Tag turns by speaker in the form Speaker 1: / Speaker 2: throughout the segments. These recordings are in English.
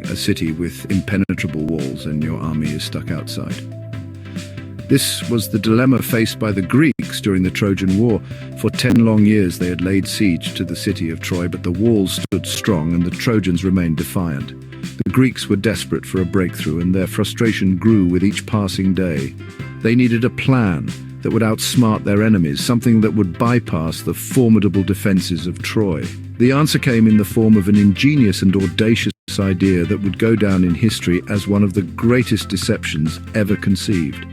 Speaker 1: a city with impenetrable walls and your army is stuck outside. This was the dilemma faced by the Greeks during the Trojan War. For 10 long years they had laid siege to the city of Troy, but the walls stood strong and the Trojans remained defiant. The Greeks were desperate for a breakthrough, and their frustration grew with each passing day. They needed a plan that would outsmart their enemies, something that would bypass the formidable defenses of Troy. The answer came in the form of an ingenious and audacious idea that would go down in history as one of the greatest deceptions ever conceived.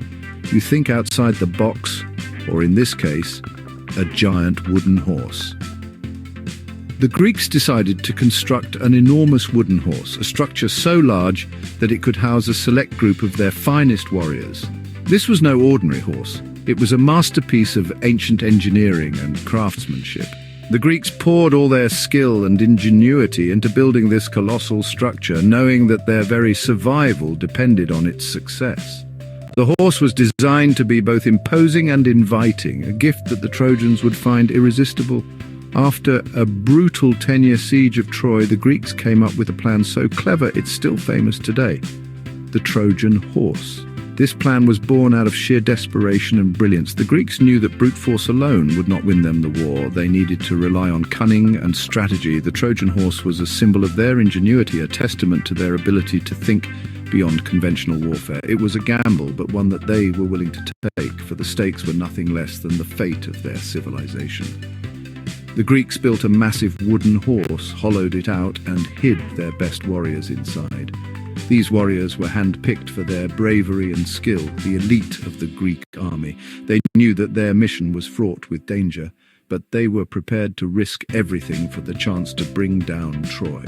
Speaker 1: You think outside the box, or in this case, a giant wooden horse. The Greeks decided to construct an enormous wooden horse, a structure so large that it could house a select group of their finest warriors. This was no ordinary horse. It was a masterpiece of ancient engineering and craftsmanship. The Greeks poured all their skill and ingenuity into building this colossal structure, knowing that their very survival depended on its success. The horse was designed to be both imposing and inviting, a gift that the Trojans would find irresistible. After a brutal 10-year siege of Troy, the Greeks came up with a plan so clever it's still famous today: the Trojan horse. This plan was born out of sheer desperation and brilliance. The Greeks knew that brute force alone would not win them the war. They needed to rely on cunning and strategy. The Trojan horse was a symbol of their ingenuity, a testament to their ability to think beyond conventional warfare. It was a gamble, but one that they were willing to take, for the stakes were nothing less than the fate of their civilization. The Greeks built a massive wooden horse, hollowed it out, and hid their best warriors inside. These warriors were hand-picked for their bravery and skill, the elite of the Greek army. They knew that their mission was fraught with danger, but they were prepared to risk everything for the chance to bring down Troy.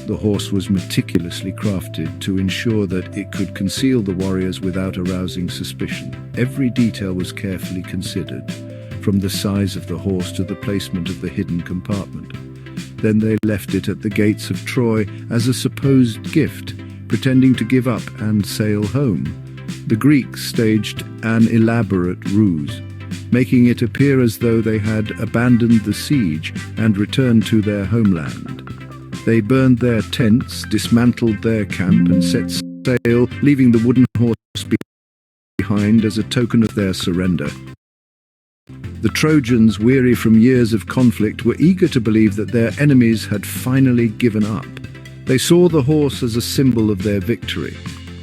Speaker 1: The horse was meticulously crafted to ensure that it could conceal the warriors without arousing suspicion. Every detail was carefully considered, from the size of the horse to the placement of the hidden compartment. Then they left it at the gates of Troy as a supposed gift, pretending to give up and sail home. The Greeks staged an elaborate ruse, making it appear as though they had abandoned the siege and returned to their homeland. They burned their tents, dismantled their camp, and set sail, leaving the wooden horse behind as a token of their surrender. The Trojans, weary from years of conflict, were eager to believe that their enemies had finally given up. They saw the horse as a symbol of their victory,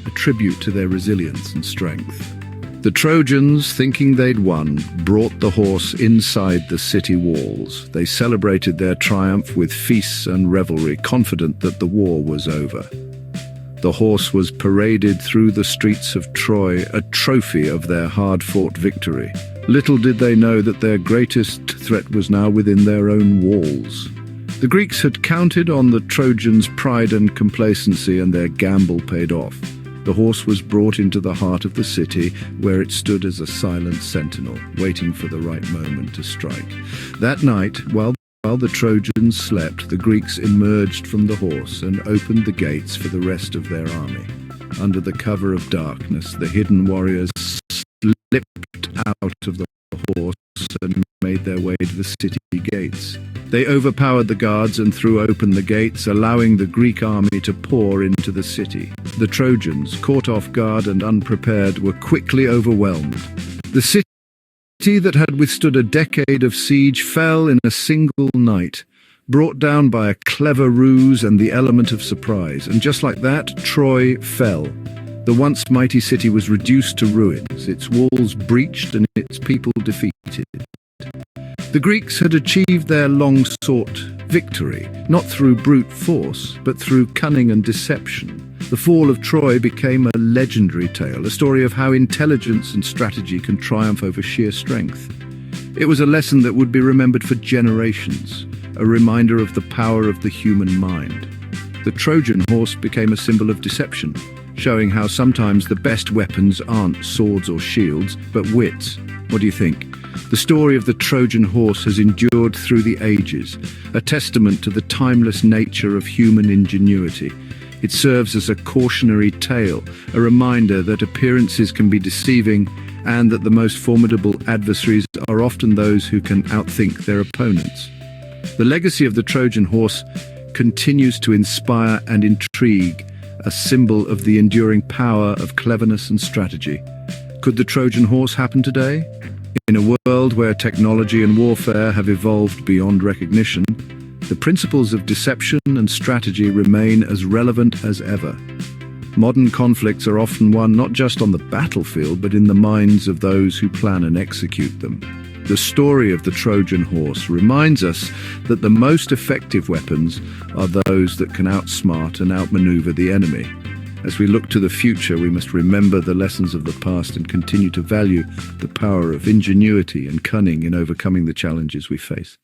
Speaker 1: a tribute to their resilience and strength. The Trojans, thinking they'd won, brought the horse inside the city walls. They celebrated their triumph with feasts and revelry, confident that the war was over. The horse was paraded through the streets of Troy, a trophy of their hard-fought victory. Little did they know that their greatest threat was now within their own walls. The Greeks had counted on the Trojans' pride and complacency, and their gamble paid off. The horse was brought into the heart of the city, where it stood as a silent sentinel, waiting for the right moment to strike. That night, while the Trojans slept, the Greeks emerged from the horse and opened the gates for the rest of their army. Under the cover of darkness, the hidden warriors slipped out of the horse and made their way to the city gates. They overpowered the guards and threw open the gates, allowing the Greek army to pour into the city. The Trojans, caught off guard and unprepared, were quickly overwhelmed. The city that had withstood a decade of siege fell in a single night, brought down by a clever ruse and the element of surprise. And just like that, Troy fell. The once mighty city was reduced to ruins, its walls breached and its people defeated. The Greeks had achieved their long-sought victory, not through brute force, but through cunning and deception. The fall of Troy became a legendary tale, a story of how intelligence and strategy can triumph over sheer strength. It was a lesson that would be remembered for generations, a reminder of the power of the human mind. The Trojan horse became a symbol of deception, showing how sometimes the best weapons aren't swords or shields, but wits. What do you think? The story of the Trojan horse has endured through the ages, a testament to the timeless nature of human ingenuity. It serves as a cautionary tale, a reminder that appearances can be deceiving and that the most formidable adversaries are often those who can outthink their opponents. The legacy of the Trojan horse continues to inspire and intrigue a symbol of the enduring power of cleverness and strategy. Could the Trojan horse happen today? In a world where technology and warfare have evolved beyond recognition, the principles of deception and strategy remain as relevant as ever. Modern conflicts are often won not just on the battlefield, but in the minds of those who plan and execute them. The story of the Trojan horse reminds us that the most effective weapons are those that can outsmart and outmaneuver the enemy. As we look to the future, we must remember the lessons of the past and continue to value the power of ingenuity and cunning in overcoming the challenges we face.